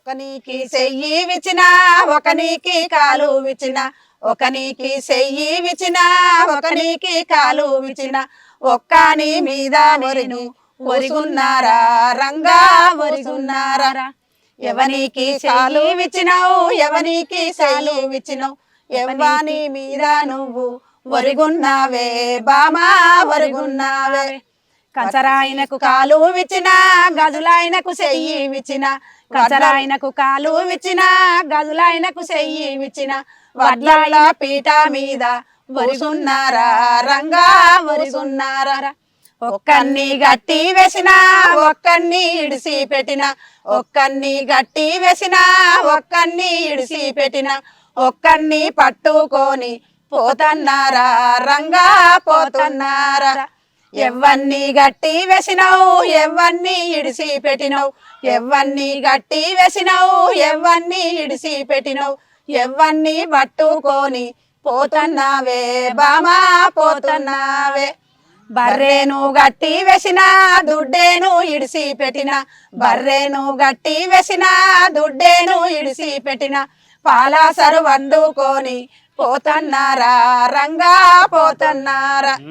ఒకనికి చెయ్యి విచిన ఒకనికి కాలు విచిన ఒకనికి చెయ్యి విచిన ఒకనికి కాలు విచిన ఒక్కని మీద ఒరిగున్నారా రంగా ఒరిగున్నారా ఎవనికి కాలు విచినావు ఎవనికి చెయ్యి విచినావు ఎవని మీద నువ్వు ఒరిగున్నావే బామా ఒరిగున్నావే కచరాయనకు కాలు విచిన గజులాయనకు చెయ్యి విచిన కచరాయనకు కాలు విచిన గజులాయనకు చెయ్యి విచిన వడ్లాల పీట మీద ఒరిగున్నారా రంగా ఒరిగున్నారా ఒక్కన్ని గట్టి వేసిన ఒక్కన్ని ఇడిసి పెట్టిన ఒక్కన్ని గట్టి వేసిన ఒక్కన్ని ఇడిసి పెట్టిన ఒక్కన్ని పట్టుకొని పోతన్నారా రంగా పోతున్నారా ఎవన్ని గట్టి వేసినావు ఎవన్ని ఇడిసి పెట్టినావు ఎవన్ని గట్టి వేసినావు ఎవన్ని ఇడిసి పెట్టినావు ఎవన్ని పట్టుకొని పోతున్నావే బామా పోతున్నావే బర్రెను గట్టి వేసిన దుడ్డేను ఇడిసి పెట్టిన బర్రెను గట్టి వేసిన దుడ్డేను ఇడిసి పెట్టిన పాలాసరు వండుకొని పోతన్నారా రంగా పోతన్నారా